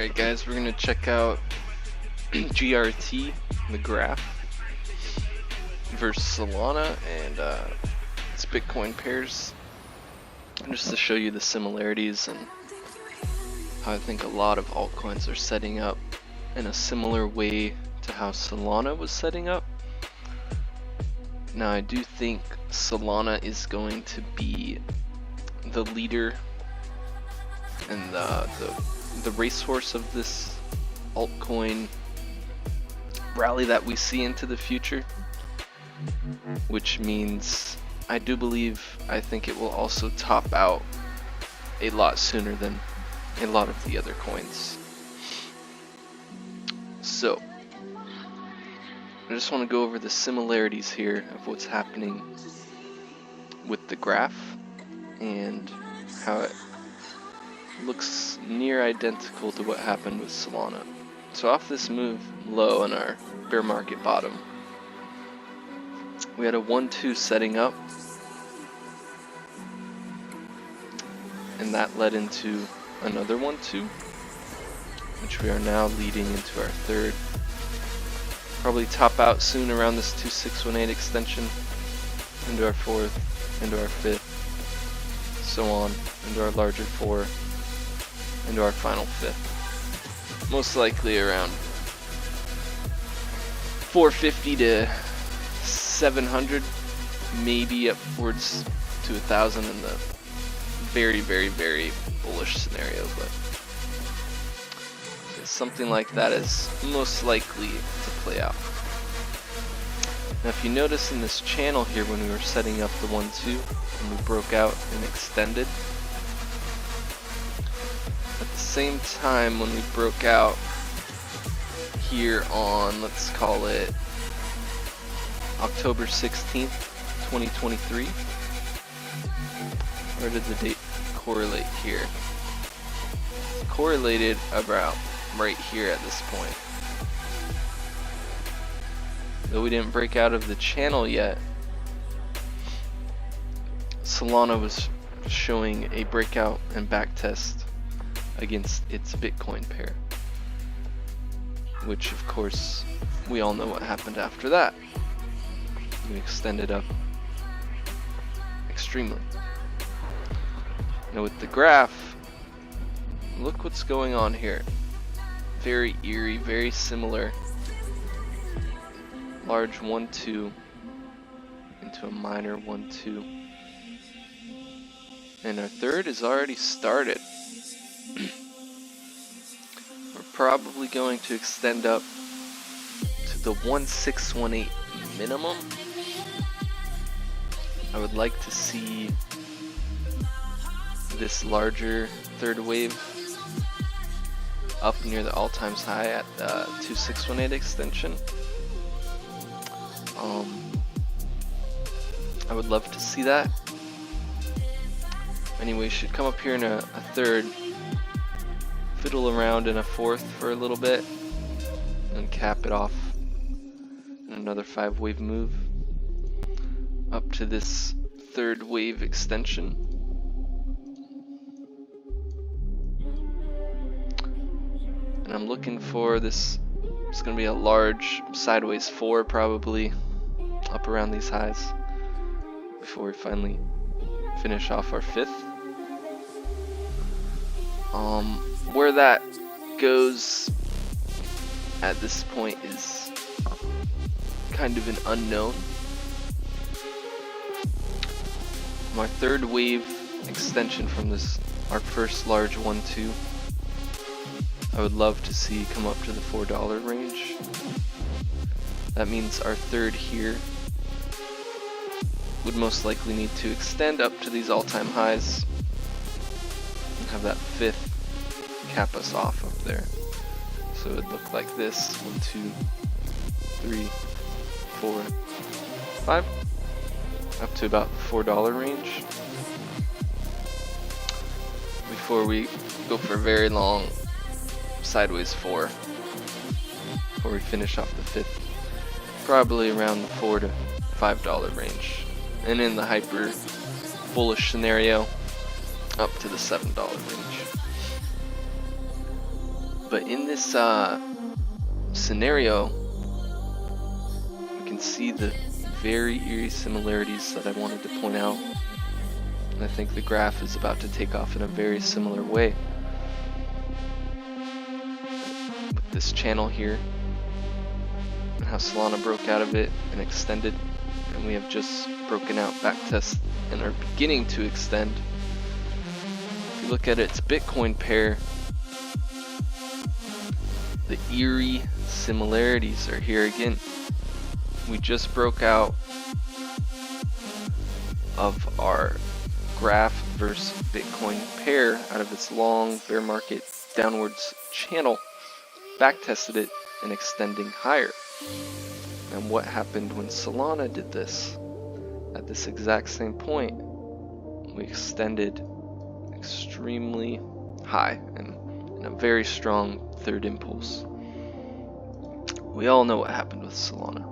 Alright guys, we're going to check out GRT, the graph, versus Solana and its Bitcoin pairs, just to show you the similarities and how I think a lot of altcoins are setting up in a similar way to how Solana was setting up. Now I do think Solana is going to be the leader and the racehorse of this altcoin rally that we see into the future, which means I think it will also top out a lot sooner than a lot of the other coins. So I just want to go over the similarities here of what's happening with the graph and how it looks near identical to what happened with Solana. So off this move low on our bear market bottom, we had a 1-2 setting up, and that led into another 1-2, which we are now leading into our third. Probably top out soon around this 2618 extension, into our fourth, into our fifth, so on, into our larger four, into our final fifth. Most likely around 450 to 700, maybe upwards to 1,000 in the very, very, very bullish scenario, but something like that is most likely to play out. Now if you notice in this channel here, when we were setting up the 1-2 and we broke out and extended, at the same time when we broke out here on, let's call it October 16th, 2023, where did the date correlate here? It's correlated about right here at this point. Though we didn't break out of the channel yet, Solana was showing a breakout and backtest against its Bitcoin pair, which of course we all know what happened after that. We extended up extremely. Now with the graph, look what's going on here. Very eerie, very similar. Large 1-2 into a minor 1-2. And our third is already started. We're probably going to extend up to the 1618 minimum. I would like to see this larger third wave up near the all-time high at the 2618 extension. I would love to see that. Anyway, should come up here in a third, fiddle around in a fourth for a little bit, and cap it off in another 5-wave move up to this third wave extension. And I'm looking for this. It's going to be a large sideways 4 probably up around these highs before we finally finish off our fifth. Where that goes at this point is kind of an unknown. My third wave extension from this, our first large 1-2, I would love to see come up to the $4 range. That means our third here would most likely need to extend up to these all-time highs and have that fifth cap us off up there. So it would look like this: 1, 2, 3, 4, 5, up to about the $4 range before we go for a very long sideways 4 before we finish off the fifth, probably around the $4 to $5 range, and in the hyper bullish scenario up to the $7 range. But in this scenario, we can see the very eerie similarities that I wanted to point out. And I think the graph is about to take off in a very similar way. With this channel here, and how Solana broke out of it and extended, and we have just broken out, backtest, and are beginning to extend. If you look at its Bitcoin pair, the eerie similarities are here again. We just broke out of our graph versus Bitcoin pair out of its long bear market downwards channel, backtested it, and extending higher. And what happened when Solana did this? At this exact same point, we extended extremely high and in a very strong third impulse. We all know what happened with Solana.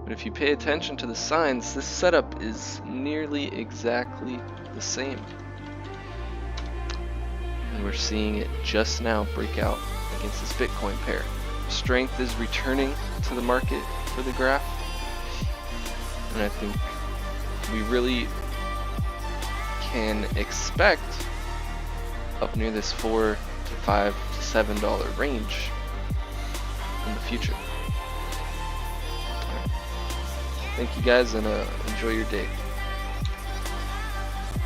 But if you pay attention to the signs, this setup is nearly exactly the same. And we're seeing it just now break out against this Bitcoin pair. Strength is returning to the market for the graph. And I think we really can expect up near this $4 to $5 to $7 range in the future. Thank you guys, and enjoy your day.